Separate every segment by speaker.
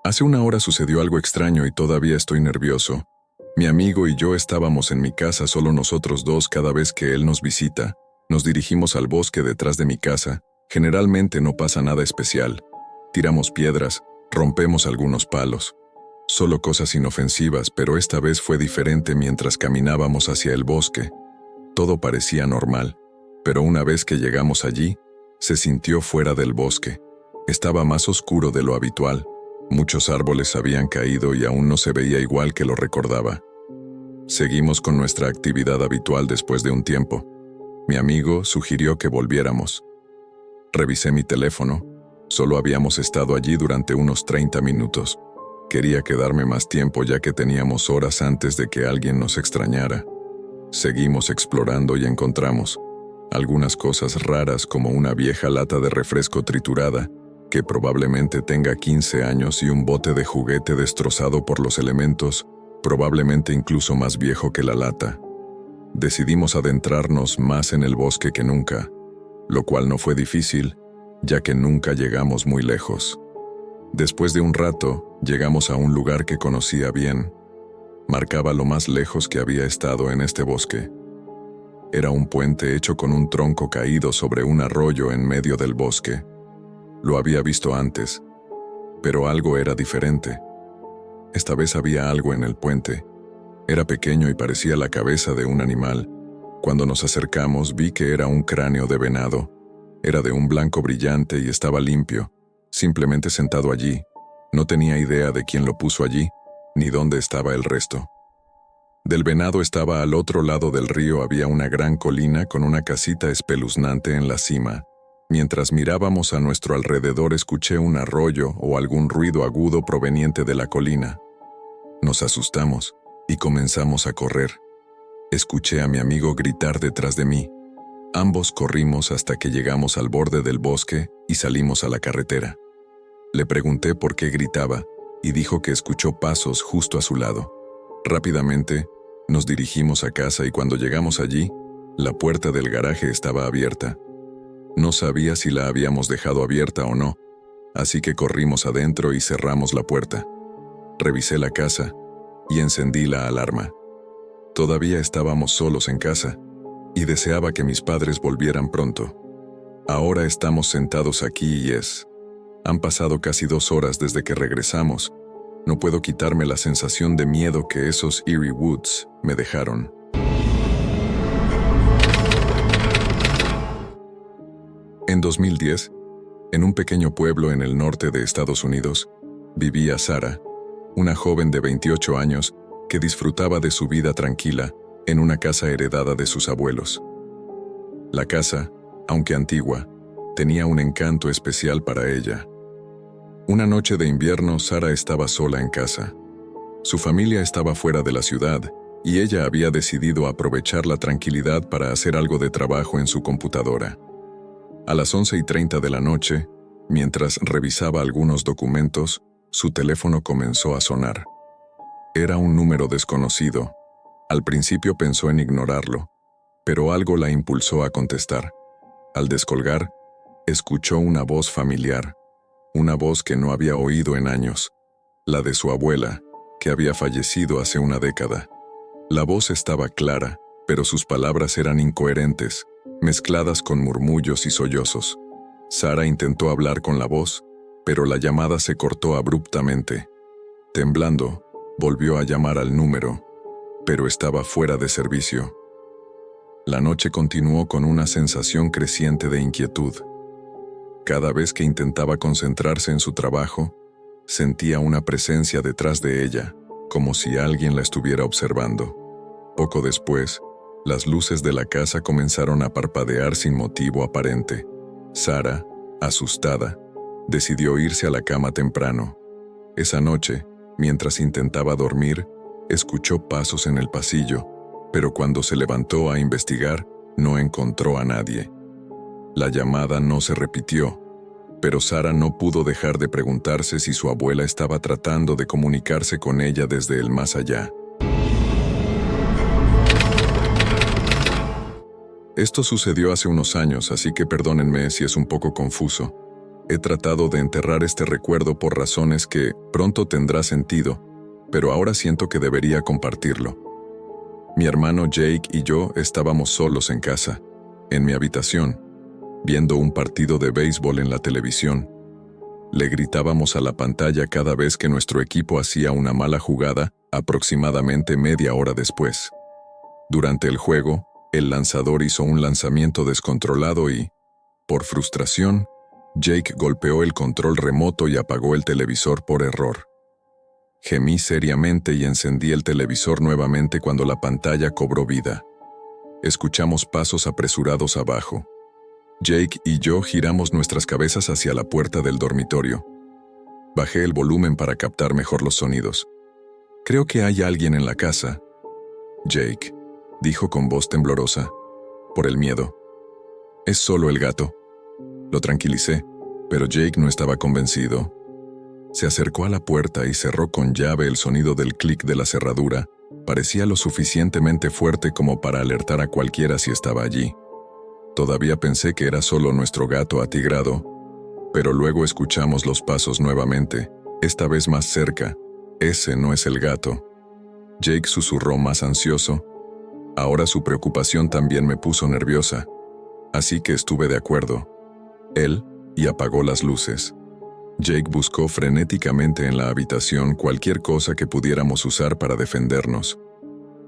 Speaker 1: Hace una hora sucedió algo extraño y todavía estoy nervioso. Mi amigo y yo estábamos en mi casa solo nosotros dos cada vez que él nos visita. Nos dirigimos al bosque detrás de mi casa. Generalmente no pasa nada especial. Tiramos piedras, rompemos algunos palos. Solo cosas inofensivas, pero esta vez fue diferente mientras caminábamos hacia el bosque. Todo parecía normal, pero una vez que llegamos allí, se sintió fuera del bosque. Estaba más oscuro de lo habitual. Muchos árboles habían caído y aún no se veía igual que lo recordaba. Seguimos con nuestra actividad habitual después de un tiempo. Mi amigo sugirió que volviéramos. Revisé mi teléfono. Solo habíamos estado allí durante unos 30 minutos. Quería quedarme más tiempo ya que teníamos horas antes de que alguien nos extrañara. Seguimos explorando y encontramos algunas cosas raras como una vieja lata de refresco triturada, que probablemente tenga 15 años y un bote de juguete destrozado por los elementos, probablemente incluso más viejo que la lata. Decidimos adentrarnos más en el bosque que nunca, lo cual no fue difícil, ya que nunca llegamos muy lejos. Después de un rato, llegamos a un lugar que conocía bien. Marcaba lo más lejos que había estado en este bosque. Era un puente hecho con un tronco caído sobre un arroyo en medio del bosque. Lo había visto antes, pero algo era diferente. Esta vez había algo en el puente. Era pequeño y parecía la cabeza de un animal. Cuando nos acercamos vi que era un cráneo de venado. Era de un blanco brillante y estaba limpio, simplemente sentado allí. No tenía idea de quién lo puso allí, ni dónde estaba el resto. Del venado estaba al otro lado del río había una gran colina con una casita espeluznante en la cima. Mientras mirábamos a nuestro alrededor escuché un arroyo o algún ruido agudo proveniente de la colina. Nos asustamos y comenzamos a correr. Escuché a mi amigo gritar detrás de mí. Ambos corrimos hasta que llegamos al borde del bosque y salimos a la carretera. Le pregunté por qué gritaba y dijo que escuchó pasos justo a su lado. Rápidamente, nos dirigimos a casa y cuando llegamos allí, la puerta del garaje estaba abierta. No sabía si la habíamos dejado abierta o no, así que corrimos adentro y cerramos la puerta. Revisé la casa y encendí la alarma. Todavía estábamos solos en casa y deseaba que mis padres volvieran pronto. Ahora estamos sentados aquí y han pasado casi 2 horas desde que regresamos. No puedo quitarme la sensación de miedo que esos Eerie Woods me dejaron. En 2010, en un pequeño pueblo en el norte de Estados Unidos, vivía Sarah, una joven de 28 años que disfrutaba de su vida tranquila en una casa heredada de sus abuelos. La casa, aunque antigua, tenía un encanto especial para ella. Una noche de invierno, Sarah estaba sola en casa. Su familia estaba fuera de la ciudad y ella había decidido aprovechar la tranquilidad para hacer algo de trabajo en su computadora. A las 11:30 de la noche, mientras revisaba algunos documentos, su teléfono comenzó a sonar. Era un número desconocido. Al principio pensó en ignorarlo, pero algo la impulsó a contestar. Al descolgar, escuchó una voz familiar, una voz que no había oído en años, la de su abuela, que había fallecido hace una década. La voz estaba clara, pero sus palabras eran incoherentes, mezcladas con murmullos y sollozos. Sarah intentó hablar con la voz, pero la llamada se cortó abruptamente. Temblando, volvió a llamar al número, pero estaba fuera de servicio. La noche continuó con una sensación creciente de inquietud. Cada vez que intentaba concentrarse en su trabajo, sentía una presencia detrás de ella, como si alguien la estuviera observando. Poco después, las luces de la casa comenzaron a parpadear sin motivo aparente. Sarah, asustada, decidió irse a la cama temprano. Esa noche, mientras intentaba dormir, escuchó pasos en el pasillo, pero cuando se levantó a investigar, no encontró a nadie. La llamada no se repitió, pero Sarah no pudo dejar de preguntarse si su abuela estaba tratando de comunicarse con ella desde el más allá. Esto sucedió hace unos años, así que perdónenme si es un poco confuso. He tratado de enterrar este recuerdo por razones que pronto tendrá sentido, pero ahora siento que debería compartirlo. Mi hermano Jake y yo estábamos solos en casa, en mi habitación, viendo un partido de béisbol en la televisión. Le gritábamos a la pantalla cada vez que nuestro equipo hacía una mala jugada, aproximadamente media hora después. Durante el juego, el lanzador hizo un lanzamiento descontrolado y, por frustración, Jake golpeó el control remoto y apagó el televisor por error. Gemí seriamente y encendí el televisor nuevamente cuando la pantalla cobró vida. Escuchamos pasos apresurados abajo. Jake y yo giramos nuestras cabezas hacia la puerta del dormitorio. Bajé el volumen para captar mejor los sonidos. «Creo que hay alguien en la casa». «Jake», dijo con voz temblorosa, por el miedo. «Es solo el gato». Lo tranquilicé, pero Jake no estaba convencido. Se acercó a la puerta y cerró con llave. El sonido del clic de la cerradura parecía lo suficientemente fuerte como para alertar a cualquiera si estaba allí. Todavía pensé que era solo nuestro gato atigrado, pero luego escuchamos los pasos nuevamente, esta vez más cerca. «Ese no es el gato». Jake susurró más ansioso. Ahora su preocupación también me puso nerviosa, así que estuve de acuerdo. Él, y apagó las luces. Jake buscó frenéticamente en la habitación cualquier cosa que pudiéramos usar para defendernos.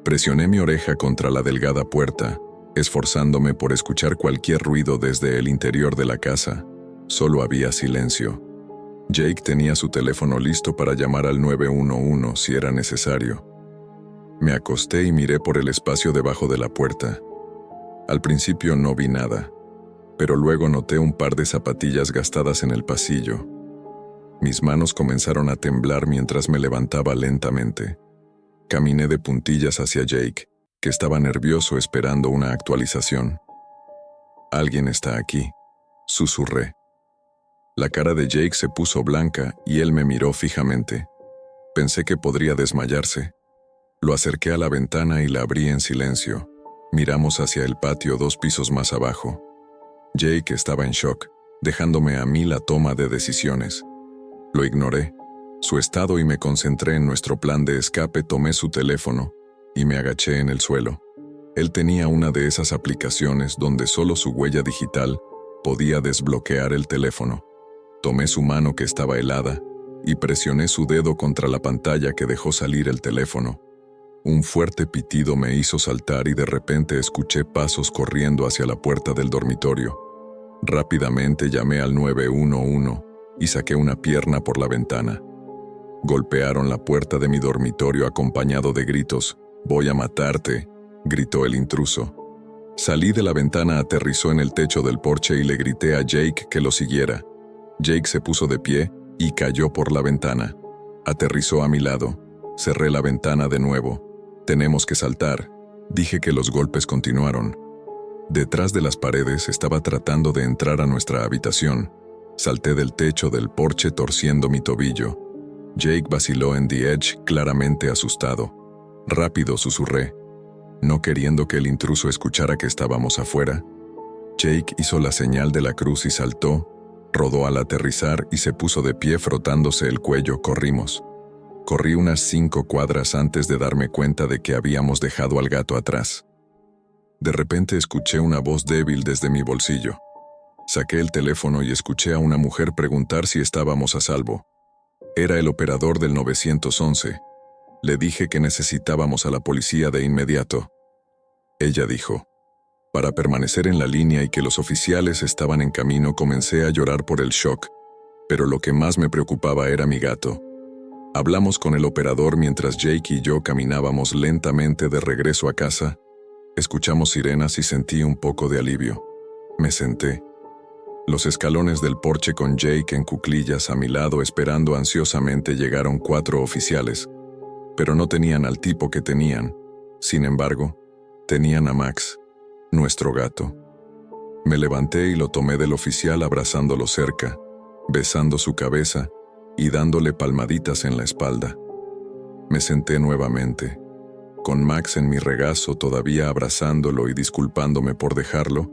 Speaker 1: Presioné mi oreja contra la delgada puerta, esforzándome por escuchar cualquier ruido desde el interior de la casa. Solo había silencio. Jake tenía su teléfono listo para llamar al 911 si era necesario. Me acosté y miré por el espacio debajo de la puerta. Al principio no vi nada, pero luego noté un par de zapatillas gastadas en el pasillo. Mis manos comenzaron a temblar mientras me levantaba lentamente. Caminé de puntillas hacia Jake, que estaba nervioso esperando una actualización. «Alguien está aquí», susurré. La cara de Jake se puso blanca y él me miró fijamente. Pensé que podría desmayarse. Lo acerqué a la ventana y la abrí en silencio. Miramos hacia el patio 2 pisos más abajo. Jake estaba en shock, dejándome a mí la toma de decisiones. Lo ignoré, su estado, y me concentré en nuestro plan de escape. Tomé su teléfono y me agaché en el suelo. Él tenía una de esas aplicaciones donde solo su huella digital podía desbloquear el teléfono. Tomé su mano, que estaba helada, y presioné su dedo contra la pantalla, que dejó salir el teléfono. Un fuerte pitido me hizo saltar y de repente escuché pasos corriendo hacia la puerta del dormitorio. Rápidamente llamé al 911 y saqué una pierna por la ventana. Golpearon la puerta de mi dormitorio acompañado de gritos. «Voy a matarte», gritó el intruso. Salí de la ventana, aterrizó en el techo del porche y le grité a Jake que lo siguiera. Jake se puso de pie y cayó por la ventana. Aterrizó a mi lado. Cerré la ventana de nuevo. «Tenemos que saltar», dije. Que los golpes continuaron. Detrás de las paredes estaba tratando de entrar a nuestra habitación. Salté del techo del porche torciendo mi tobillo. Jake vaciló en the edge, claramente asustado. «Rápido», susurré, no queriendo que el intruso escuchara que estábamos afuera. Jake hizo la señal de la cruz y saltó, rodó al aterrizar y se puso de pie frotándose el cuello. Corrimos. Corrí unas 5 cuadras antes de darme cuenta de que habíamos dejado al gato atrás. De repente escuché una voz débil desde mi bolsillo. Saqué el teléfono y escuché a una mujer preguntar si estábamos a salvo. Era el operador del 911. Le dije que necesitábamos a la policía de inmediato. Ella dijo, para permanecer en la línea y que los oficiales estaban en camino. Comencé a llorar por el shock, pero lo que más me preocupaba era mi gato. Hablamos con el operador mientras Jake y yo caminábamos lentamente de regreso a casa. Escuchamos sirenas y sentí un poco de alivio. Me senté. Los escalones del porche con Jake en cuclillas a mi lado esperando ansiosamente. Llegaron 4 oficiales, pero no tenían al tipo que tenían. Sin embargo, tenían a Max, nuestro gato. Me levanté y lo tomé del oficial abrazándolo cerca, besando su cabeza y dándole palmaditas en la espalda. Me senté nuevamente, con Max en mi regazo todavía abrazándolo y disculpándome por dejarlo,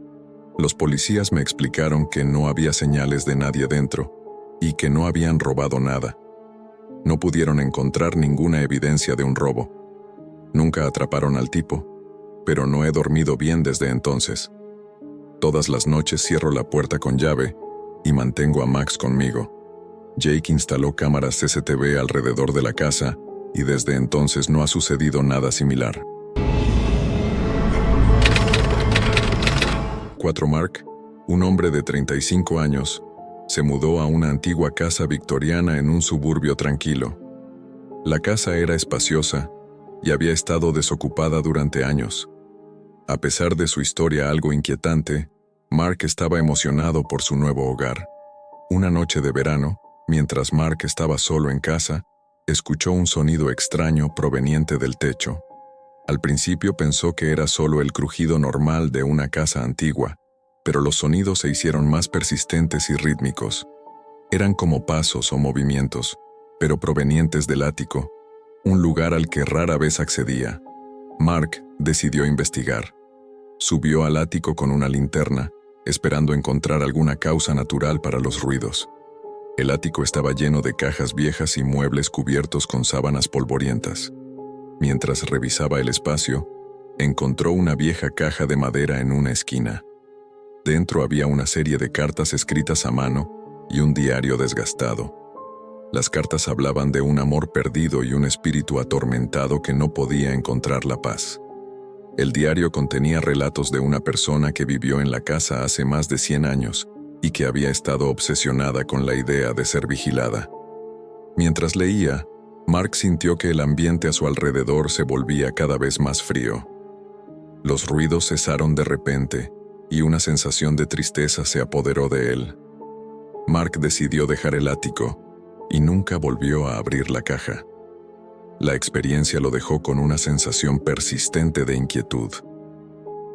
Speaker 1: Los policías me explicaron que no había señales de nadie dentro y que no habían robado nada. No pudieron encontrar ninguna evidencia de un robo. Nunca atraparon al tipo, pero no he dormido bien desde entonces. Todas las noches cierro la puerta con llave y mantengo a Max conmigo. Jake instaló cámaras CCTV alrededor de la casa y desde entonces no ha sucedido nada similar. 4. Mark, un hombre de 35 años, se mudó a una antigua casa victoriana en un suburbio tranquilo. La casa era espaciosa y había estado desocupada durante años. A pesar de su historia algo inquietante, Mark estaba emocionado por su nuevo hogar. Una noche de verano, mientras Mark estaba solo en casa, escuchó un sonido extraño proveniente del techo. Al principio pensó que era solo el crujido normal de una casa antigua, pero los sonidos se hicieron más persistentes y rítmicos. Eran como pasos o movimientos, pero provenientes del ático, un lugar al que rara vez accedía. Mark decidió investigar. Subió al ático con una linterna, esperando encontrar alguna causa natural para los ruidos. El ático estaba lleno de cajas viejas y muebles cubiertos con sábanas polvorientas. Mientras revisaba el espacio, encontró una vieja caja de madera en una esquina. Dentro había una serie de cartas escritas a mano y un diario desgastado. Las cartas hablaban de un amor perdido y un espíritu atormentado que no podía encontrar la paz. El diario contenía relatos de una persona que vivió en la casa hace más de 100 años y que había estado obsesionada con la idea de ser vigilada. Mientras leía, Mark sintió que el ambiente a su alrededor se volvía cada vez más frío. Los ruidos cesaron de repente y una sensación de tristeza se apoderó de él. Mark decidió dejar el ático y nunca volvió a abrir la caja. La experiencia lo dejó con una sensación persistente de inquietud.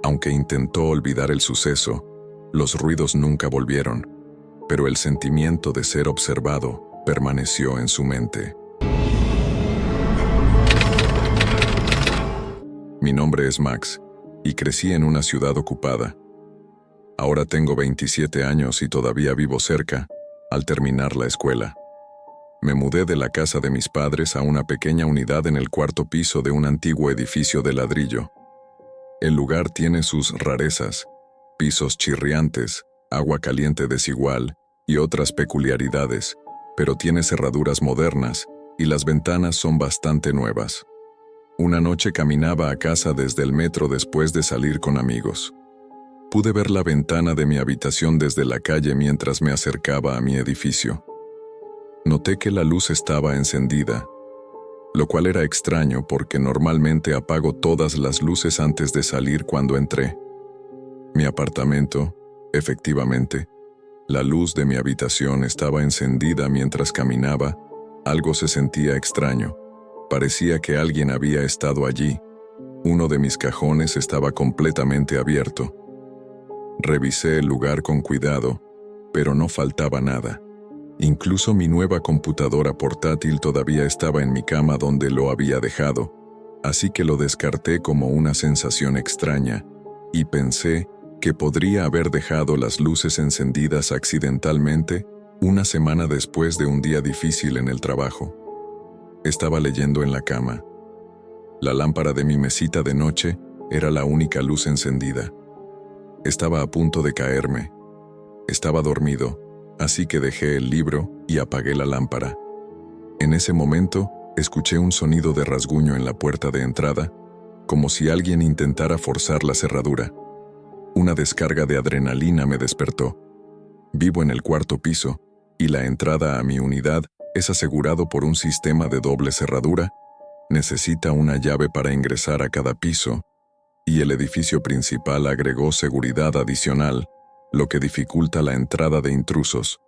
Speaker 1: Aunque intentó olvidar el suceso, los ruidos nunca volvieron, pero el sentimiento de ser observado permaneció en su mente. Mi nombre es Max, y crecí en una ciudad ocupada. Ahora tengo 27 años y todavía vivo cerca, al terminar la escuela. Me mudé de la casa de mis padres a una pequeña unidad en el 4º piso de un antiguo edificio de ladrillo. El lugar tiene sus rarezas, pisos chirriantes, agua caliente desigual y otras peculiaridades, pero tiene cerraduras modernas y las ventanas son bastante nuevas. Una noche caminaba a casa desde el metro después de salir con amigos. Pude ver la ventana de mi habitación desde la calle mientras me acercaba a mi edificio. Noté que la luz estaba encendida, lo cual era extraño porque normalmente apago todas las luces antes de salir cuando entré. Mi apartamento, efectivamente, la luz de mi habitación estaba encendida mientras caminaba. Algo se sentía extraño. Parecía que alguien había estado allí. Uno de mis cajones estaba completamente abierto. Revisé el lugar con cuidado, pero no faltaba nada. Incluso mi nueva computadora portátil todavía estaba en mi cama donde lo había dejado, así que lo descarté como una sensación extraña, y pensé que podría haber dejado las luces encendidas accidentalmente una semana después de un día difícil en el trabajo. Estaba leyendo en la cama. La lámpara de mi mesita de noche era la única luz encendida. Estaba a punto de caerme. Estaba dormido, así que dejé el libro y apagué la lámpara. En ese momento, escuché un sonido de rasguño en la puerta de entrada, como si alguien intentara forzar la cerradura. Una descarga de adrenalina me despertó. Vivo en el 4º piso, y la entrada a mi unidad es asegurado por un sistema de doble cerradura. Necesita una llave para ingresar a cada piso, y el edificio principal agregó seguridad adicional, lo que dificulta la entrada de intrusos,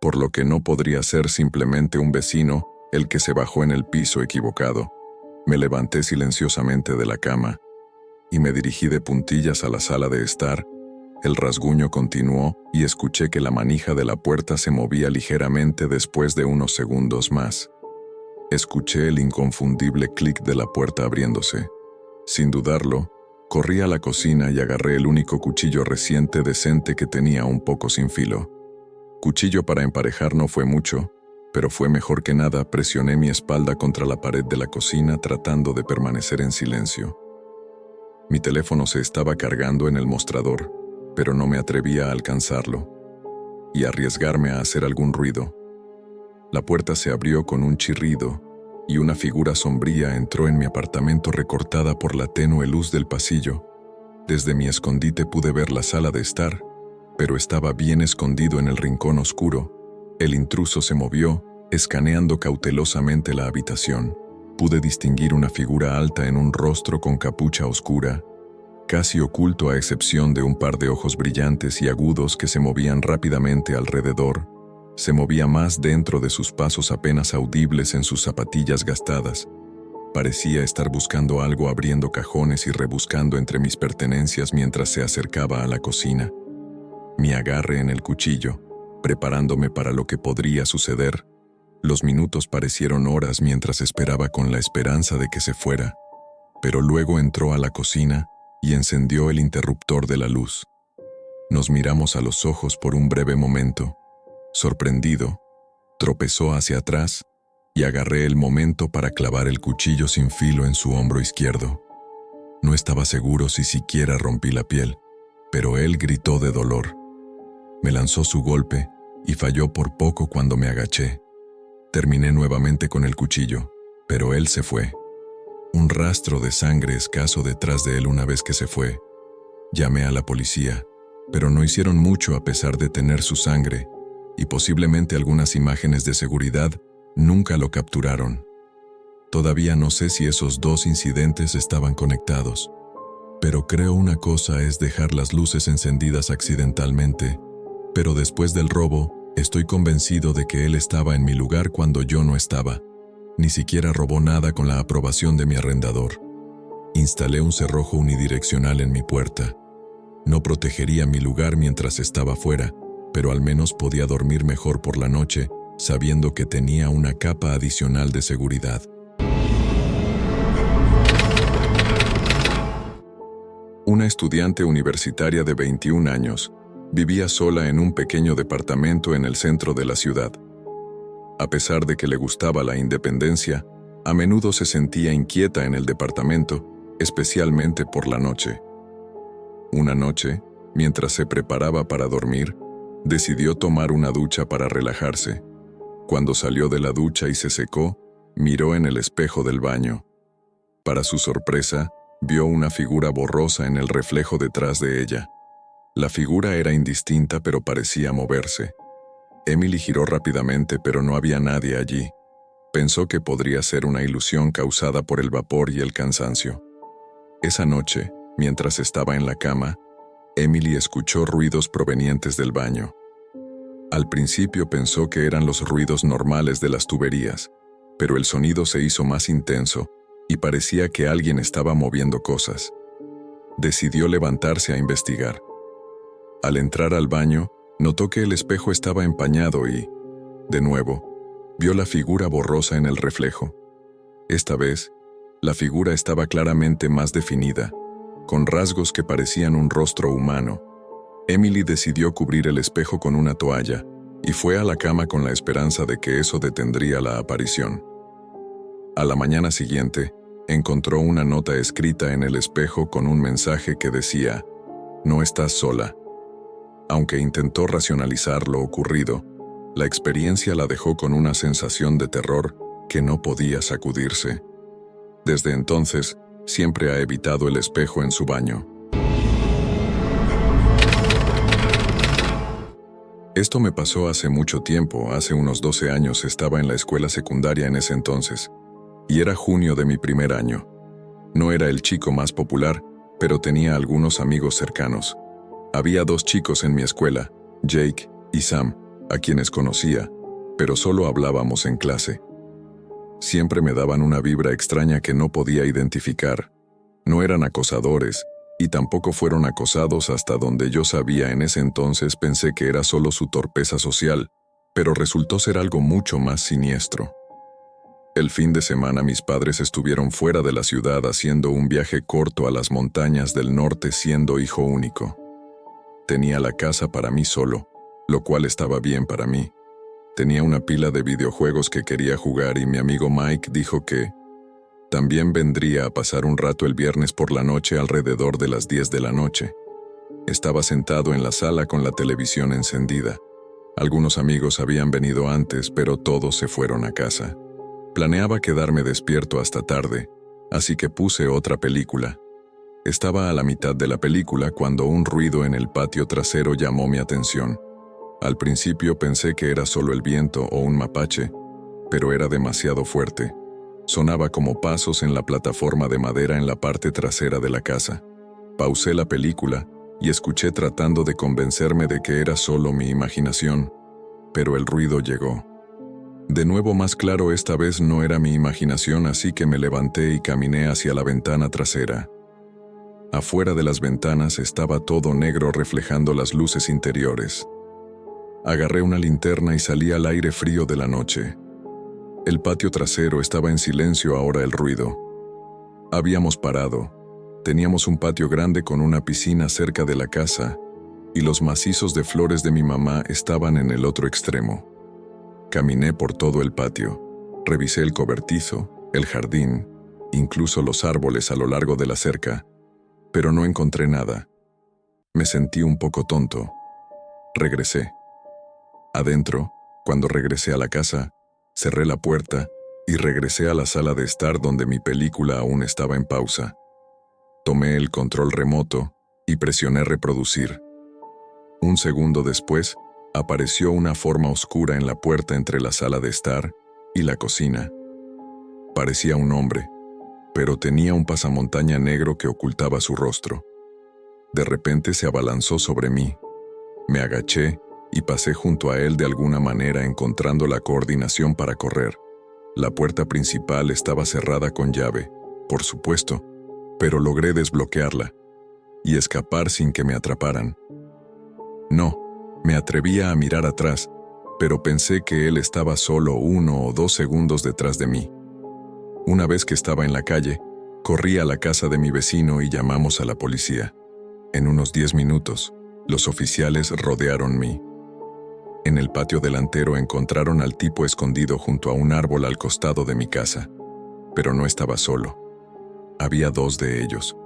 Speaker 1: por lo que no podría ser simplemente un vecino el que se bajó en el piso equivocado. Me levanté silenciosamente de la cama y me dirigí de puntillas a la sala de estar. El rasguño continuó y escuché que la manija de la puerta se movía ligeramente después de unos segundos más. Escuché el inconfundible clic de la puerta abriéndose. Sin dudarlo, Corrí a la cocina y agarré el único cuchillo reciente decente que tenía un poco sin filo. Cuchillo para emparejar no fue mucho, pero fue mejor que nada. Presioné mi espalda contra la pared de la cocina tratando de permanecer en silencio. Mi teléfono se estaba cargando en el mostrador, pero no me atrevía a alcanzarlo y arriesgarme a hacer algún ruido. La puerta se abrió con un chirrido y una figura sombría entró en mi apartamento recortada por la tenue luz del pasillo. Desde mi escondite pude ver la sala de estar, pero estaba bien escondido en el rincón oscuro. El intruso se movió, escaneando cautelosamente la habitación. Pude distinguir una figura alta en un rostro con capucha oscura, casi oculto a excepción de un par de ojos brillantes y agudos que se movían rápidamente alrededor. Se movía más dentro de sus pasos apenas audibles en sus zapatillas gastadas. Parecía estar buscando algo, abriendo cajones y rebuscando entre mis pertenencias mientras se acercaba a la cocina. Mi agarre en el cuchillo, preparándome para lo que podría suceder. Los minutos parecieron horas mientras esperaba con la esperanza de que se fuera, pero luego entró a la cocina y encendió el interruptor de la luz. Nos miramos a los ojos por un breve momento. Sorprendido, tropezó hacia atrás y agarré el momento para clavar el cuchillo sin filo en su hombro izquierdo. No estaba seguro si siquiera rompí la piel, pero él gritó de dolor. Me lanzó su golpe y falló por poco cuando me agaché. Terminé nuevamente con el cuchillo, pero él se fue. Un rastro de sangre escaso detrás de él una vez que se fue. Llamé a la policía, pero no hicieron mucho a pesar de tener su sangre, y posiblemente algunas imágenes de seguridad nunca lo capturaron. Todavía no sé si esos dos incidentes estaban conectados, pero creo una cosa es dejar las luces encendidas accidentalmente, pero después del robo, estoy convencido de que él estaba en mi lugar cuando yo no estaba. Ni siquiera robó nada con la aprobación de mi arrendador. Instalé un cerrojo unidireccional en mi puerta. No protegería mi lugar mientras estaba fuera, pero al menos podía dormir mejor por la noche, sabiendo que tenía una capa adicional de seguridad. Una estudiante universitaria de 21 años vivía sola en un pequeño departamento en el centro de la ciudad. A pesar de que le gustaba la independencia, a menudo se sentía inquieta en el departamento, especialmente por la noche. Una noche, mientras se preparaba para dormir, decidió tomar una ducha para relajarse. Cuando salió de la ducha y se secó, miró en el espejo del baño. Para su sorpresa, vio una figura borrosa en el reflejo detrás de ella. La figura era indistinta, pero parecía moverse. Emily giró rápidamente, pero no había nadie allí. Pensó que podría ser una ilusión causada por el vapor y el cansancio. Esa noche, mientras estaba en la cama, Emily escuchó ruidos provenientes del baño. Al principio pensó que eran los ruidos normales de las tuberías, pero el sonido se hizo más intenso y parecía que alguien estaba moviendo cosas. Decidió levantarse a investigar. Al entrar al baño, notó que el espejo estaba empañado y, de nuevo, vio la figura borrosa en el reflejo. Esta vez, la figura estaba claramente más definida, con rasgos que parecían un rostro humano. Emily decidió cubrir el espejo con una toalla y fue a la cama con la esperanza de que eso detendría la aparición. A la mañana siguiente, encontró una nota escrita en el espejo con un mensaje que decía: «No estás sola». Aunque intentó racionalizar lo ocurrido, la experiencia la dejó con una sensación de terror que no podía sacudirse. Desde entonces, siempre ha evitado el espejo en su baño. Esto me pasó hace mucho tiempo. Hace unos 12 años estaba en la escuela secundaria en ese entonces, y era junio de mi primer año. No era el chico más popular, pero tenía algunos amigos cercanos. Había 2 chicos en mi escuela, Jake y Sam, a quienes conocía, pero solo hablábamos en clase. Siempre me daban una vibra extraña que no podía identificar. No eran acosadores, y tampoco fueron acosados hasta donde yo sabía. En ese entonces pensé que era solo su torpeza social, pero resultó ser algo mucho más siniestro. El fin de semana mis padres estuvieron fuera de la ciudad haciendo un viaje corto a las montañas del norte siendo hijo único. Tenía la casa para mí solo, lo cual estaba bien para mí. Tenía una pila de videojuegos que quería jugar y mi amigo Mike dijo que también vendría a pasar un rato el viernes por la noche alrededor de las 10 de la noche. Estaba sentado en la sala con la televisión encendida. Algunos amigos habían venido antes, pero todos se fueron a casa. Planeaba quedarme despierto hasta tarde, así que puse otra película. Estaba a la mitad de la película cuando un ruido en el patio trasero llamó mi atención. Al principio pensé que era solo el viento o un mapache, pero era demasiado fuerte. Sonaba como pasos en la plataforma de madera en la parte trasera de la casa. Pausé la película y escuché tratando de convencerme de que era solo mi imaginación, pero el ruido llegó. De nuevo más claro, esta vez no era mi imaginación, así que me levanté y caminé hacia la ventana trasera. Afuera de las ventanas estaba todo negro reflejando las luces interiores. Agarré una linterna y salí al aire frío de la noche. El patio trasero estaba en silencio ahora el ruido. Habíamos parado. Teníamos un patio grande con una piscina cerca de la casa, y los macizos de flores de mi mamá estaban en el otro extremo. Caminé por todo el patio, revisé el cobertizo, el jardín, incluso los árboles a lo largo de la cerca, pero no encontré nada. Me sentí un poco tonto. Regresé. Adentro, cuando regresé a la casa, cerré la puerta y regresé a la sala de estar donde mi película aún estaba en pausa. Tomé el control remoto y presioné reproducir. Un segundo después, apareció una forma oscura en la puerta entre la sala de estar y la cocina. Parecía un hombre, pero tenía un pasamontaña negro que ocultaba su rostro. De repente se abalanzó sobre mí. Me agaché y pasé junto a él de alguna manera encontrando la coordinación para correr. La puerta principal estaba cerrada con llave, por supuesto, pero logré desbloquearla y escapar sin que me atraparan. No. Me atrevía a mirar atrás, pero pensé que él estaba solo 1 o 2 segundos detrás de mí. Una vez que estaba en la calle, corrí a la casa de mi vecino y llamamos a la policía. En unos 10 minutos, los oficiales rodearon mí. En el patio delantero encontraron al tipo escondido junto a un árbol al costado de mi casa, pero no estaba solo. Había 2 de ellos.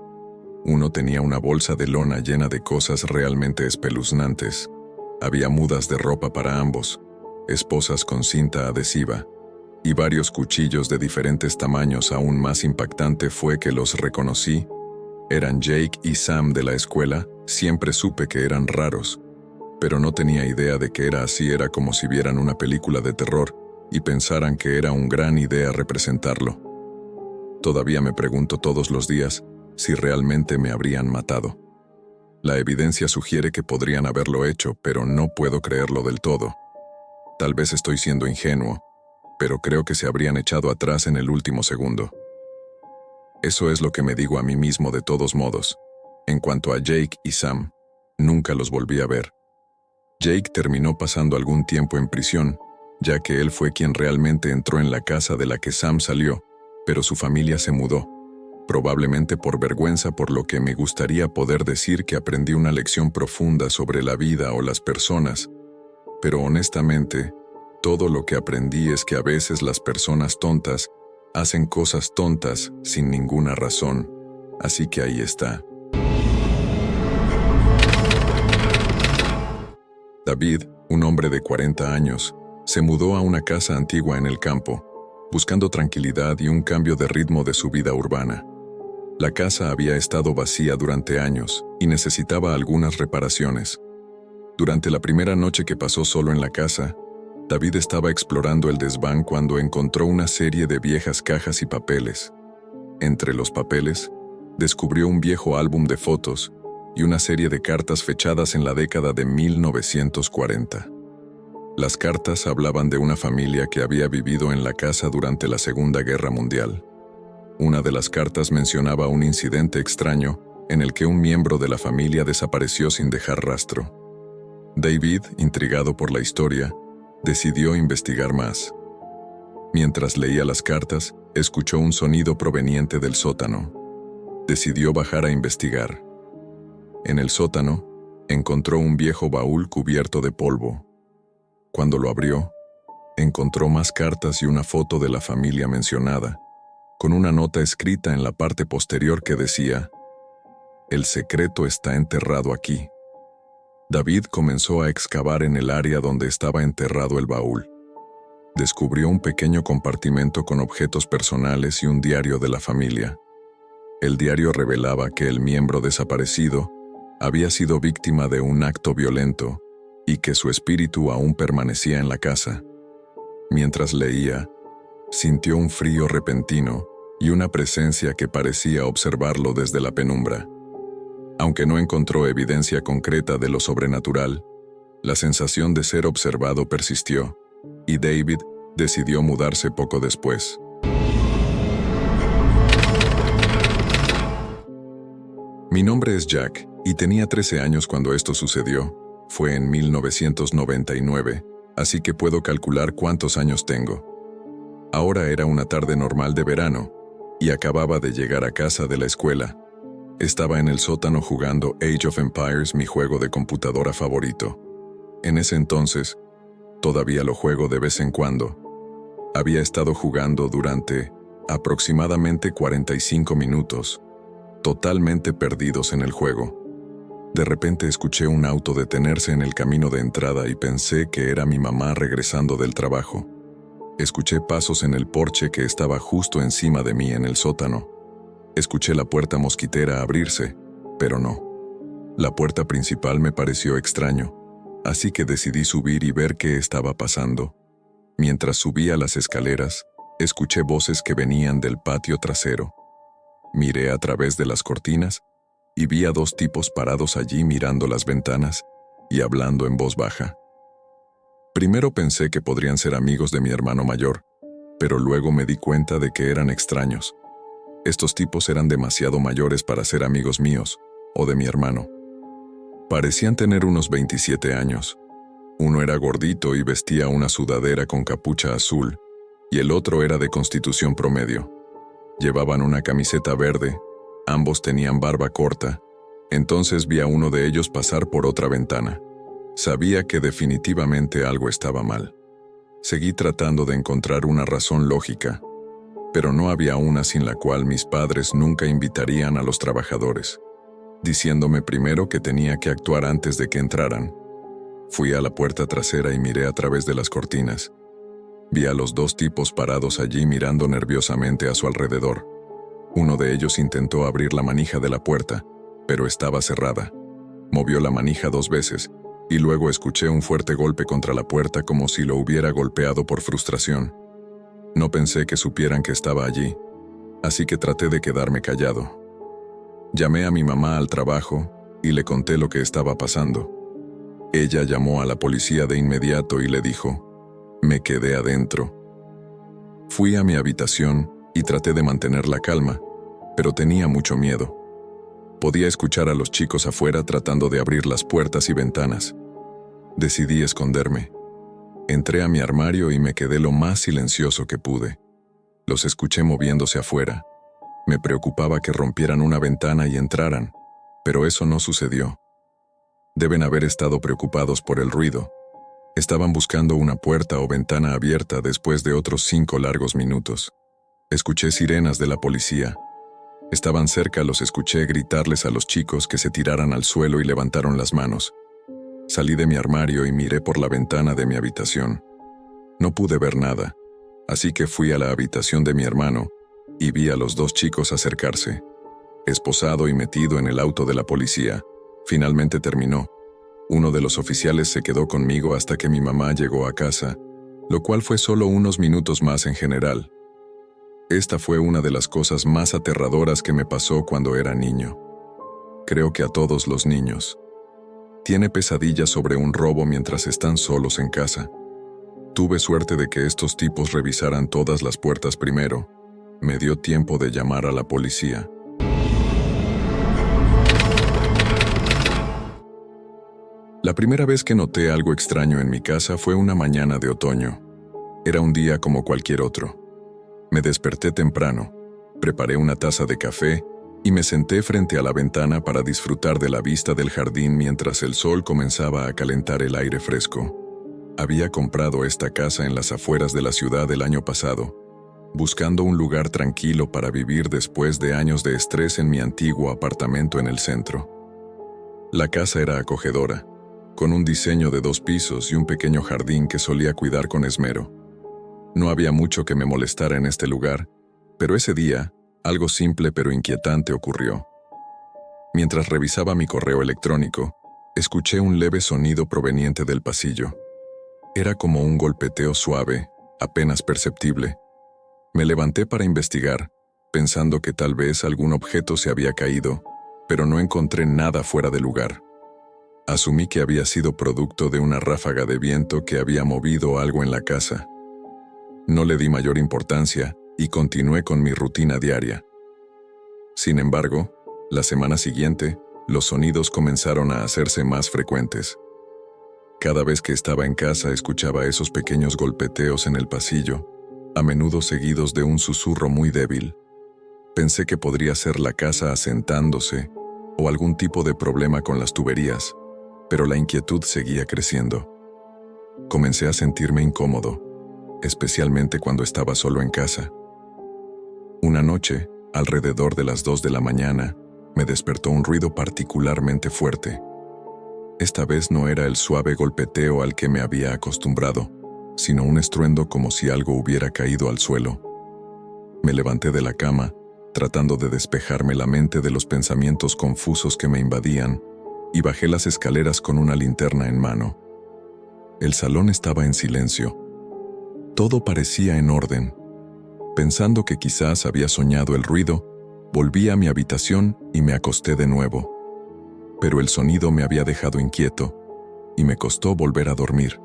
Speaker 1: Uno tenía una bolsa de lona llena de cosas realmente espeluznantes. Había mudas de ropa para ambos, esposas con cinta adhesiva, y varios cuchillos de diferentes tamaños. Aún más impactante fue que los reconocí. Eran Jake y Sam de la escuela. Siempre supe que eran raros, pero no tenía idea de que era así. Era como si vieran una película de terror y pensaran que era una gran idea representarlo. Todavía me pregunto todos los días si realmente me habrían matado. La evidencia sugiere que podrían haberlo hecho, pero no puedo creerlo del todo. Tal vez estoy siendo ingenuo, pero creo que se habrían echado atrás en el último segundo. Eso es lo que me digo a mí mismo de todos modos. En cuanto a Jake y Sam, nunca los volví a ver. Jake terminó pasando algún tiempo en prisión, ya que él fue quien realmente entró en la casa de la que Sam salió, pero su familia se mudó. Probablemente por vergüenza, por lo que me gustaría poder decir que aprendí una lección profunda sobre la vida o las personas, pero honestamente, todo lo que aprendí es que a veces las personas tontas hacen cosas tontas sin ninguna razón, así que ahí está. David, un hombre de 40 años, se mudó a una casa antigua en el campo, buscando tranquilidad y un cambio de ritmo de su vida urbana. La casa había estado vacía durante años y necesitaba algunas reparaciones. Durante la primera noche que pasó solo en la casa, David estaba explorando el desván cuando encontró una serie de viejas cajas y papeles. Entre los papeles, descubrió un viejo álbum de fotos y una serie de cartas fechadas en la década de 1940. Las cartas hablaban de una familia que había vivido en la casa durante la Segunda Guerra Mundial. Una de las cartas mencionaba un incidente extraño en el que un miembro de la familia desapareció sin dejar rastro. David, intrigado por la historia, decidió investigar más. Mientras leía las cartas, escuchó un sonido proveniente del sótano. Decidió bajar a investigar. En el sótano, encontró un viejo baúl cubierto de polvo. Cuando lo abrió, encontró más cartas y una foto de la familia mencionada, con una nota escrita en la parte posterior que decía: «El secreto está enterrado aquí». David comenzó a excavar en el área donde estaba enterrado el baúl. Descubrió un pequeño compartimento con objetos personales y un diario de la familia. El diario revelaba que el miembro desaparecido había sido víctima de un acto violento y que su espíritu aún permanecía en la casa. Mientras leía, sintió un frío repentino y una presencia que parecía observarlo desde la penumbra. Aunque no encontró evidencia concreta de lo sobrenatural, la sensación de ser observado persistió, y David decidió mudarse poco después. Mi nombre es Jack, y tenía 13 años cuando esto sucedió. Fue en 1999, así que puedo calcular cuántos años tengo. Ahora era una tarde normal de verano, y acababa de llegar a casa de la escuela. Estaba en el sótano jugando Age of Empires, mi juego de computadora favorito. En ese entonces, todavía lo juego de vez en cuando. Había estado jugando durante aproximadamente 45 minutos, totalmente perdidos en el juego. De repente escuché un auto detenerse en el camino de entrada y pensé que era mi mamá regresando del trabajo. Escuché pasos en el porche que estaba justo encima de mí en el sótano. Escuché la puerta mosquitera abrirse, pero no. La puerta principal me pareció extraño, así que decidí subir y ver qué estaba pasando. Mientras subía las escaleras, escuché voces que venían del patio trasero. Miré a través de las cortinas y vi a dos tipos parados allí mirando las ventanas y hablando en voz baja. Primero pensé que podrían ser amigos de mi hermano mayor, pero luego me di cuenta de que eran extraños. Estos tipos eran demasiado mayores para ser amigos míos o de mi hermano. Parecían tener unos 27 años. Uno era gordito y vestía una sudadera con capucha azul, y el otro era de constitución promedio. Llevaban una camiseta verde, ambos tenían barba corta. Entonces vi a uno de ellos pasar por otra ventana. Sabía que definitivamente algo estaba mal. Seguí tratando de encontrar una razón lógica, pero no había una sin la cual mis padres nunca invitarían a los trabajadores, diciéndome primero que tenía que actuar antes de que entraran. Fui a la puerta trasera y miré a través de las cortinas. Vi a los dos tipos parados allí mirando nerviosamente a su alrededor. Uno de ellos intentó abrir la manija de la puerta, pero estaba cerrada. Movió la manija 2 veces, y luego escuché un fuerte golpe contra la puerta como si lo hubiera golpeado por frustración. No pensé que supieran que estaba allí, así que traté de quedarme callado. Llamé a mi mamá al trabajo y le conté lo que estaba pasando. Ella llamó a la policía de inmediato y le dijo: «Me quedé adentro». Fui a mi habitación y traté de mantener la calma, pero tenía mucho miedo. Podía escuchar a los chicos afuera tratando de abrir las puertas y ventanas. Decidí esconderme. Entré a mi armario y me quedé lo más silencioso que pude. Los escuché moviéndose afuera. Me preocupaba que rompieran una ventana y entraran, pero eso no sucedió. Deben haber estado preocupados por el ruido. Estaban buscando una puerta o ventana abierta después de otros 5 largos minutos. Escuché sirenas de la policía. Estaban cerca, los escuché gritarles a los chicos que se tiraran al suelo y levantaron las manos. Salí de mi armario y miré por la ventana de mi habitación. No pude ver nada, así que fui a la habitación de mi hermano y vi a los 2 chicos acercarse. Esposado y metido en el auto de la policía, finalmente terminó. Uno de los oficiales se quedó conmigo hasta que mi mamá llegó a casa, lo cual fue solo unos minutos más en general. Esta fue una de las cosas más aterradoras que me pasó cuando era niño. Creo que a todos los niños. Tiene pesadillas sobre un robo mientras están solos en casa. Tuve suerte de que estos tipos revisaran todas las puertas primero. Me dio tiempo de llamar a la policía. La primera vez que noté algo extraño en mi casa fue una mañana de otoño. Era un día como cualquier otro. Me desperté temprano, preparé una taza de café y me senté frente a la ventana para disfrutar de la vista del jardín mientras el sol comenzaba a calentar el aire fresco. Había comprado esta casa en las afueras de la ciudad el año pasado, buscando un lugar tranquilo para vivir después de años de estrés en mi antiguo apartamento en el centro. La casa era acogedora, con un diseño de 2 pisos y un pequeño jardín que solía cuidar con esmero. No había mucho que me molestara en este lugar, pero ese día, algo simple pero inquietante ocurrió. Mientras revisaba mi correo electrónico, escuché un leve sonido proveniente del pasillo. Era como un golpeteo suave, apenas perceptible. Me levanté para investigar, pensando que tal vez algún objeto se había caído, pero no encontré nada fuera de lugar. Asumí que había sido producto de una ráfaga de viento que había movido algo en la casa. No le di mayor importancia y continué con mi rutina diaria. Sin embargo, la semana siguiente, los sonidos comenzaron a hacerse más frecuentes. Cada vez que estaba en casa escuchaba esos pequeños golpeteos en el pasillo, a menudo seguidos de un susurro muy débil. Pensé que podría ser la casa asentándose o algún tipo de problema con las tuberías, pero la inquietud seguía creciendo. Comencé a sentirme incómodo, especialmente cuando estaba solo en casa. Una noche, alrededor de las 2 de la mañana, me despertó un ruido particularmente fuerte. Esta vez no era el suave golpeteo al que me había acostumbrado, sino un estruendo como si algo hubiera caído al suelo. Me levanté de la cama, tratando de despejarme la mente de los pensamientos confusos que me invadían, y bajé las escaleras con una linterna en mano. El salón estaba en silencio. Todo parecía en orden. Pensando que quizás había soñado el ruido, volví a mi habitación y me acosté de nuevo. Pero el sonido me había dejado inquieto, y me costó volver a dormir.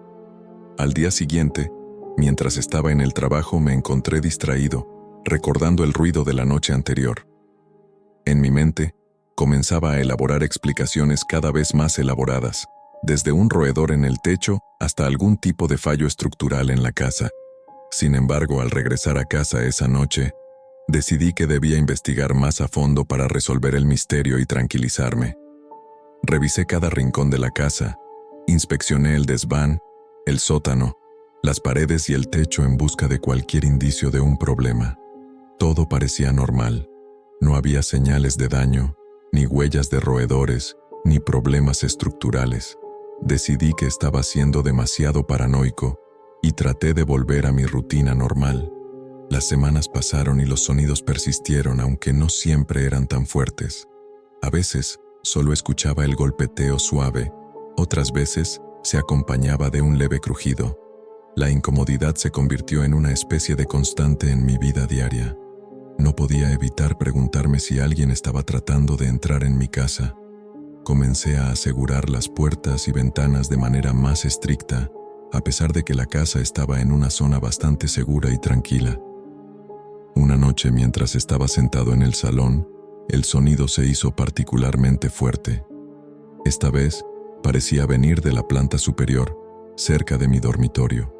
Speaker 1: Al día siguiente, mientras estaba en el trabajo, me encontré distraído, recordando el ruido de la noche anterior. En mi mente, comenzaba a elaborar explicaciones cada vez más elaboradas, desde un roedor en el techo hasta algún tipo de fallo estructural en la casa. Sin embargo, al regresar a casa esa noche, decidí que debía investigar más a fondo para resolver el misterio y tranquilizarme. Revisé cada rincón de la casa, inspeccioné el desván, el sótano, las paredes y el techo en busca de cualquier indicio de un problema. Todo parecía normal. No había señales de daño, ni huellas de roedores, ni problemas estructurales. Decidí que estaba siendo demasiado paranoico y traté de volver a mi rutina normal. Las semanas pasaron y los sonidos persistieron, aunque no siempre eran tan fuertes. A veces, solo escuchaba el golpeteo suave, otras veces se acompañaba de un leve crujido. La incomodidad se convirtió en una especie de constante en mi vida diaria. No podía evitar preguntarme si alguien estaba tratando de entrar en mi casa. Comencé a asegurar las puertas y ventanas de manera más estricta, a pesar de que la casa estaba en una zona bastante segura y tranquila. Una noche, mientras estaba sentado en el salón, el sonido se hizo particularmente fuerte. Esta vez, parecía venir de la planta superior, cerca de mi dormitorio.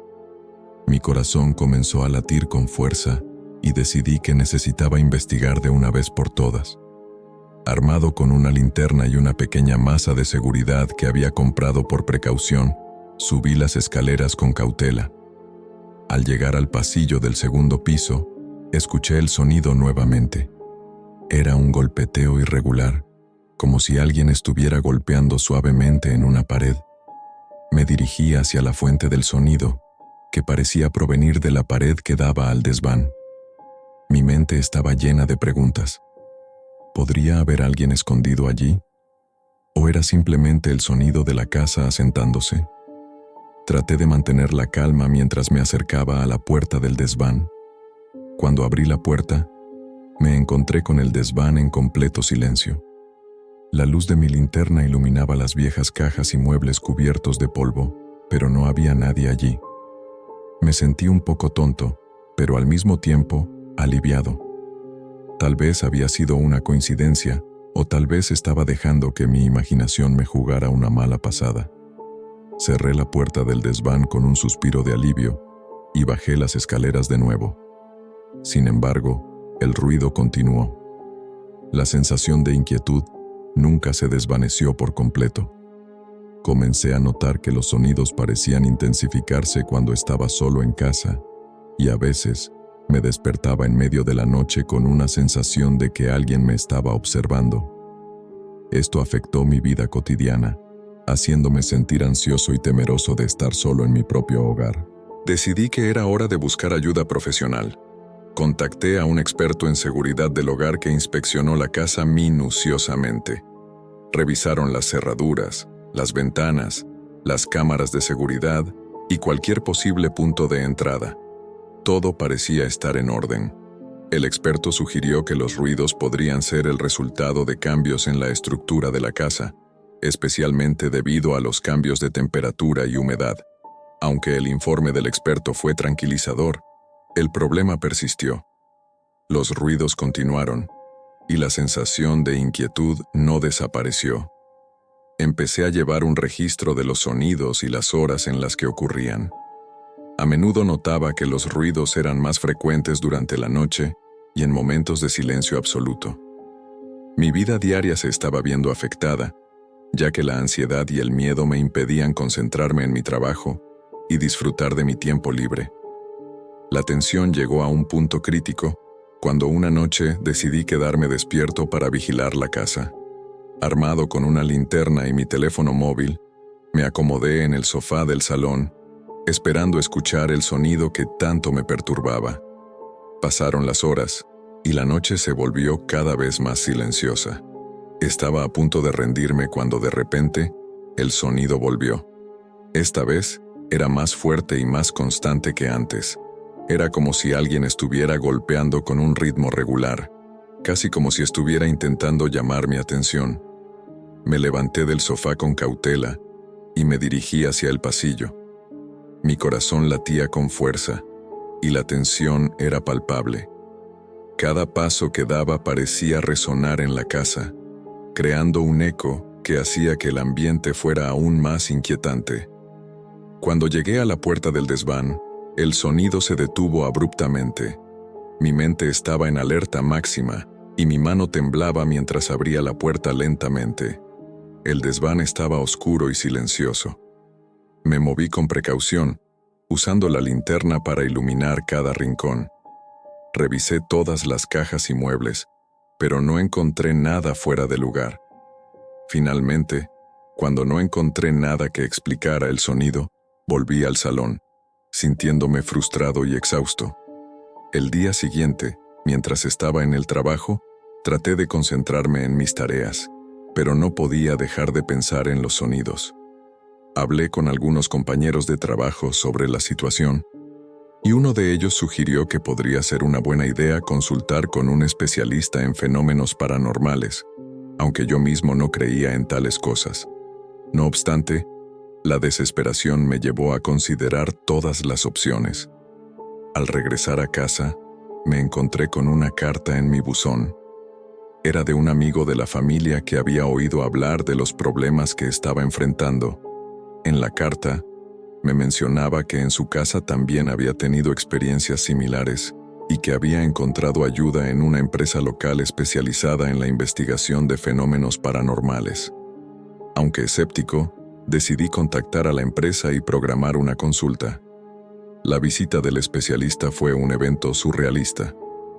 Speaker 1: Mi corazón comenzó a latir con fuerza y decidí que necesitaba investigar de una vez por todas. Armado con una linterna y una pequeña masa de seguridad que había comprado por precaución, subí las escaleras con cautela. Al llegar al pasillo del segundo piso, escuché el sonido nuevamente. Era un golpeteo irregular, como si alguien estuviera golpeando suavemente en una pared. Me dirigí hacia la fuente del sonido, que parecía provenir de la pared que daba al desván. Mi mente estaba llena de preguntas. ¿Podría haber alguien escondido allí? ¿O era simplemente el sonido de la casa asentándose? Traté de mantener la calma mientras me acercaba a la puerta del desván. Cuando abrí la puerta, me encontré con el desván en completo silencio. La luz de mi linterna iluminaba las viejas cajas y muebles cubiertos de polvo, pero no había nadie allí. Me sentí un poco tonto, pero al mismo tiempo aliviado. Tal vez había sido una coincidencia, o tal vez estaba dejando que mi imaginación me jugara una mala pasada. Cerré la puerta del desván con un suspiro de alivio y bajé las escaleras de nuevo. Sin embargo, el ruido continuó. La sensación de inquietud nunca se desvaneció por completo. Comencé a notar que los sonidos parecían intensificarse cuando estaba solo en casa, y a veces me despertaba en medio de la noche con una sensación de que alguien me estaba observando. Esto afectó mi vida cotidiana, haciéndome sentir ansioso y temeroso de estar solo en mi propio hogar. Decidí que era hora de buscar ayuda profesional. Contacté a un experto en seguridad del hogar que inspeccionó la casa minuciosamente. Revisaron las cerraduras, las ventanas, las cámaras de seguridad y cualquier posible punto de entrada. Todo parecía estar en orden. El experto sugirió que los ruidos podrían ser el resultado de cambios en la estructura de la casa, especialmente debido a los cambios de temperatura y humedad. Aunque el informe del experto fue tranquilizador, el problema persistió. Los ruidos continuaron, y la sensación de inquietud no desapareció. Empecé a llevar un registro de los sonidos y las horas en las que ocurrían. A menudo notaba que los ruidos eran más frecuentes durante la noche y en momentos de silencio absoluto. Mi vida diaria se estaba viendo afectada, ya que la ansiedad y el miedo me impedían concentrarme en mi trabajo y disfrutar de mi tiempo libre. La tensión llegó a un punto crítico cuando una noche decidí quedarme despierto para vigilar la casa. Armado con una linterna y mi teléfono móvil, me acomodé en el sofá del salón, esperando escuchar el sonido que tanto me perturbaba. Pasaron las horas, y la noche se volvió cada vez más silenciosa. Estaba a punto de rendirme cuando de repente, el sonido volvió. Esta vez, era más fuerte y más constante que antes. Era como si alguien estuviera golpeando con un ritmo regular, casi como si estuviera intentando llamar mi atención. Me levanté del sofá con cautela y me dirigí hacia el pasillo. Mi corazón latía con fuerza y la tensión era palpable. Cada paso que daba parecía resonar en la casa, creando un eco que hacía que el ambiente fuera aún más inquietante. Cuando llegué a la puerta del desván, el sonido se detuvo abruptamente. Mi mente estaba en alerta máxima y mi mano temblaba mientras abría la puerta lentamente. El desván estaba oscuro y silencioso. Me moví con precaución, usando la linterna para iluminar cada rincón. Revisé todas las cajas y muebles, pero no encontré nada fuera de lugar. Finalmente, cuando no encontré nada que explicara el sonido, volví al salón, sintiéndome frustrado y exhausto. El día siguiente, mientras estaba en el trabajo, traté de concentrarme en mis tareas, pero no podía dejar de pensar en los sonidos. Hablé con algunos compañeros de trabajo sobre la situación, y uno de ellos sugirió que podría ser una buena idea consultar con un especialista en fenómenos paranormales, aunque yo mismo no creía en tales cosas. No obstante, la desesperación me llevó a considerar todas las opciones. Al regresar a casa, me encontré con una carta en mi buzón. Era de un amigo de la familia que había oído hablar de los problemas que estaba enfrentando. En la carta, me mencionaba que en su casa también había tenido experiencias similares y que había encontrado ayuda en una empresa local especializada en la investigación de fenómenos paranormales. Aunque escéptico, decidí contactar a la empresa y programar una consulta. La visita del especialista fue un evento surrealista.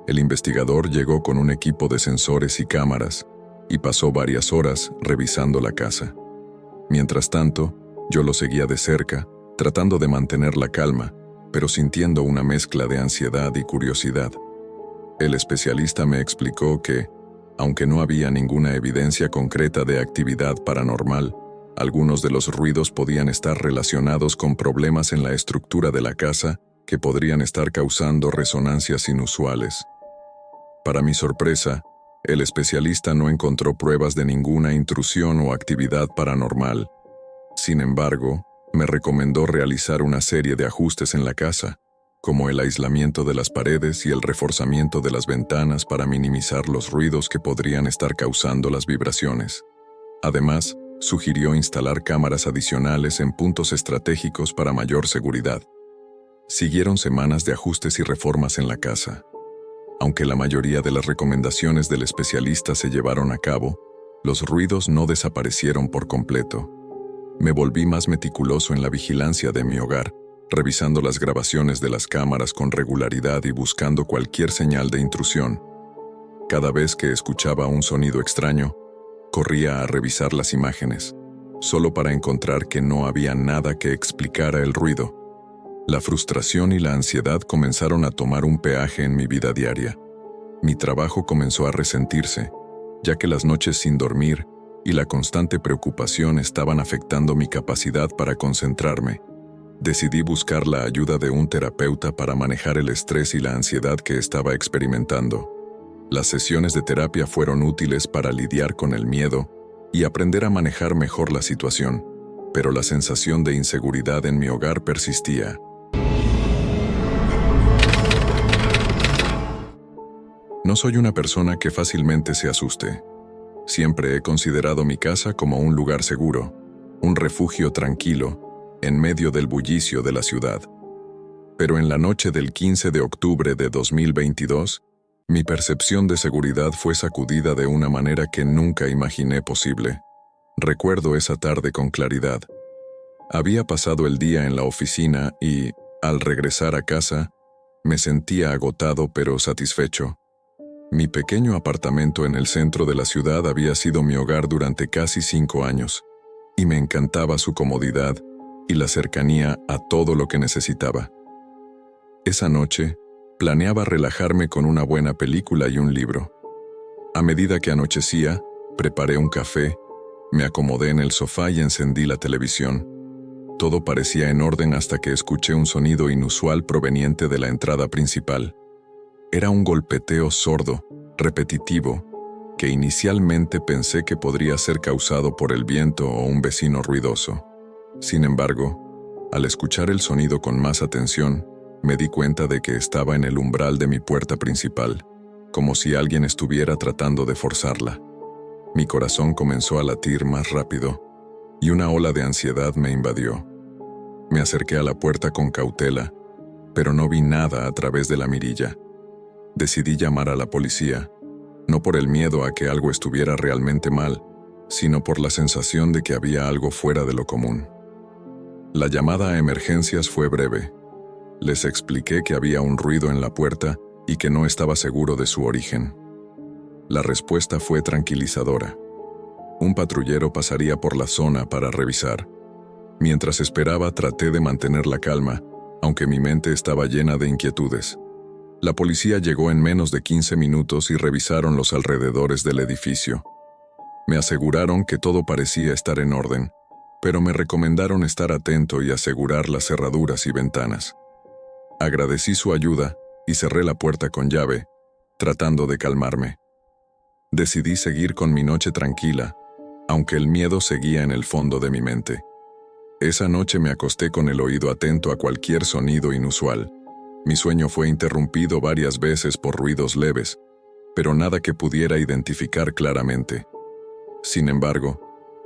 Speaker 1: El investigador llegó con un equipo de sensores y cámaras y pasó varias horas revisando la casa. Mientras tanto, yo lo seguía de cerca, tratando de mantener la calma, pero sintiendo una mezcla de ansiedad y curiosidad. El especialista me explicó que, aunque no había ninguna evidencia concreta de actividad paranormal, algunos de los ruidos podían estar relacionados con problemas en la estructura de la casa que podrían estar causando resonancias inusuales. Para mi sorpresa, el especialista no encontró pruebas de ninguna intrusión o actividad paranormal. Sin embargo, me recomendó realizar una serie de ajustes en la casa, como el aislamiento de las paredes y el reforzamiento de las ventanas para minimizar los ruidos que podrían estar causando las vibraciones. Además, sugirió instalar cámaras adicionales en puntos estratégicos para mayor seguridad. Siguieron semanas de ajustes y reformas en la casa. Aunque la mayoría de las recomendaciones del especialista se llevaron a cabo, los ruidos no desaparecieron por completo. Me volví más meticuloso en la vigilancia de mi hogar, revisando las grabaciones de las cámaras con regularidad y buscando cualquier señal de intrusión. Cada vez que escuchaba un sonido extraño, corría a revisar las imágenes, solo para encontrar que no había nada que explicara el ruido. La frustración y la ansiedad comenzaron a tomar un peaje en mi vida diaria. Mi trabajo comenzó a resentirse, ya que las noches sin dormir y la constante preocupación estaban afectando mi capacidad para concentrarme. Decidí buscar la ayuda de un terapeuta para manejar el estrés y la ansiedad que estaba experimentando. Las sesiones de terapia fueron útiles para lidiar con el miedo y aprender a manejar mejor la situación, pero la sensación de inseguridad en mi hogar persistía. No soy una persona que fácilmente se asuste. Siempre he considerado mi casa como un lugar seguro, un refugio tranquilo, en medio del bullicio de la ciudad. Pero en la noche del 15 de octubre de 2022, mi percepción de seguridad fue sacudida de una manera que nunca imaginé posible. Recuerdo esa tarde con claridad. Había pasado el día en la oficina y, al regresar a casa, me sentía agotado pero satisfecho. Mi pequeño apartamento en el centro de la ciudad había sido mi hogar durante casi 5 años, y me encantaba su comodidad y la cercanía a todo lo que necesitaba. Esa noche, planeaba relajarme con una buena película y un libro. A medida que anochecía, preparé un café, me acomodé en el sofá y encendí la televisión. Todo parecía en orden hasta que escuché un sonido inusual proveniente de la entrada principal. Era un golpeteo sordo, repetitivo, que inicialmente pensé que podría ser causado por el viento o un vecino ruidoso. Sin embargo, al escuchar el sonido con más atención, me di cuenta de que estaba en el umbral de mi puerta principal, como si alguien estuviera tratando de forzarla. Mi corazón comenzó a latir más rápido, y una ola de ansiedad me invadió. Me acerqué a la puerta con cautela, pero no vi nada a través de la mirilla. Decidí llamar a la policía, no por el miedo a que algo estuviera realmente mal, sino por la sensación de que había algo fuera de lo común. La llamada a emergencias fue breve. Les expliqué que había un ruido en la puerta y que no estaba seguro de su origen. La respuesta fue tranquilizadora. Un patrullero pasaría por la zona para revisar. Mientras esperaba, traté de mantener la calma, aunque mi mente estaba llena de inquietudes. La policía llegó en menos de 15 minutos y revisaron los alrededores del edificio. Me aseguraron que todo parecía estar en orden, pero me recomendaron estar atento y asegurar las cerraduras y ventanas. Agradecí su ayuda y cerré la puerta con llave, tratando de calmarme. Decidí seguir con mi noche tranquila, aunque el miedo seguía en el fondo de mi mente. Esa noche me acosté con el oído atento a cualquier sonido inusual. Mi sueño fue interrumpido varias veces por ruidos leves, pero nada que pudiera identificar claramente. Sin embargo,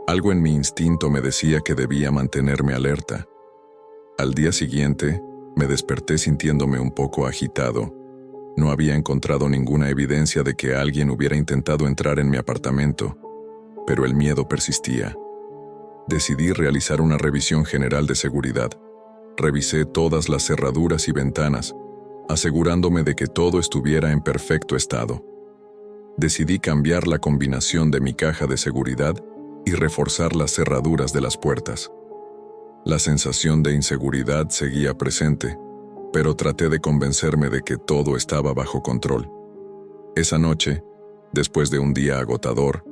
Speaker 1: algo en mi instinto me decía que debía mantenerme alerta. Al día siguiente, me desperté sintiéndome un poco agitado. No había encontrado ninguna evidencia de que alguien hubiera intentado entrar en mi apartamento, pero el miedo persistía. Decidí realizar una revisión general de seguridad. Revisé todas las cerraduras y ventanas, asegurándome de que todo estuviera en perfecto estado. Decidí cambiar la combinación de mi caja de seguridad y reforzar las cerraduras de las puertas. La sensación de inseguridad seguía presente, pero traté de convencerme de que todo estaba bajo control. Esa noche, después de un día agotador,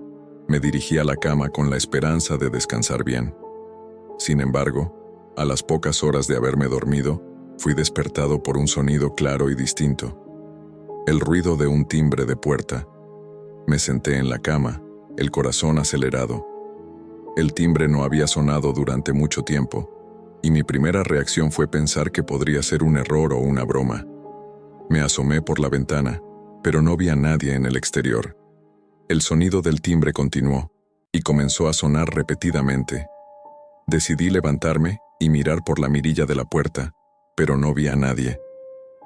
Speaker 1: me dirigí a la cama con la esperanza de descansar bien. Sin embargo, a las pocas horas de haberme dormido, fui despertado por un sonido claro y distinto. El ruido de un timbre de puerta. Me senté en la cama, el corazón acelerado. El timbre no había sonado durante mucho tiempo, y mi primera reacción fue pensar que podría ser un error o una broma. Me asomé por la ventana, pero no vi a nadie en el exterior. El sonido del timbre continuó, y comenzó a sonar repetidamente. Decidí levantarme y mirar por la mirilla de la puerta, pero no vi a nadie.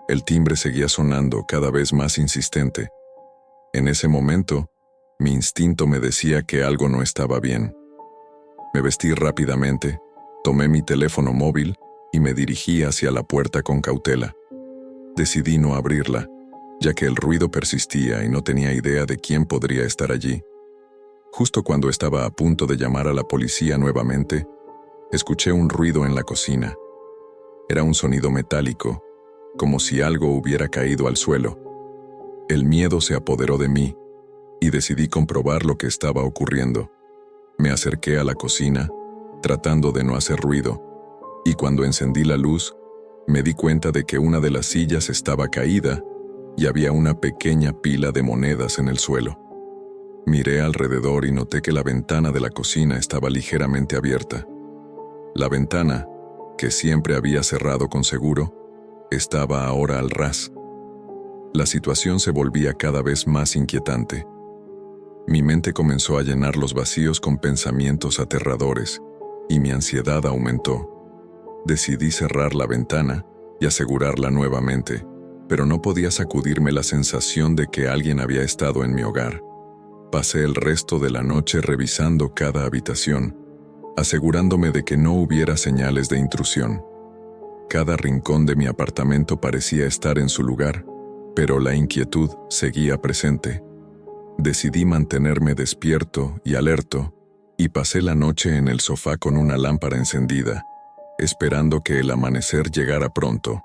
Speaker 1: El timbre seguía sonando cada vez más insistente. En ese momento, mi instinto me decía que algo no estaba bien. Me vestí rápidamente, tomé mi teléfono móvil y me dirigí hacia la puerta con cautela. Decidí no abrirla, ya que el ruido persistía y no tenía idea de quién podría estar allí. Justo cuando estaba a punto de llamar a la policía nuevamente, escuché un ruido en la cocina. Era un sonido metálico, como si algo hubiera caído al suelo. El miedo se apoderó de mí y decidí comprobar lo que estaba ocurriendo. Me acerqué a la cocina, tratando de no hacer ruido, y cuando encendí la luz, me di cuenta de que una de las sillas estaba caída y había una pequeña pila de monedas en el suelo. Miré alrededor y noté que la ventana de la cocina estaba ligeramente abierta. La ventana, que siempre había cerrado con seguro, estaba ahora al ras. La situación se volvía cada vez más inquietante. Mi mente comenzó a llenar los vacíos con pensamientos aterradores, y mi ansiedad aumentó. Decidí cerrar la ventana y asegurarla nuevamente, pero no podía sacudirme la sensación de que alguien había estado en mi hogar. Pasé el resto de la noche revisando cada habitación, asegurándome de que no hubiera señales de intrusión. Cada rincón de mi apartamento parecía estar en su lugar, pero la inquietud seguía presente. Decidí mantenerme despierto y alerto, y pasé la noche en el sofá con una lámpara encendida, esperando que el amanecer llegara pronto.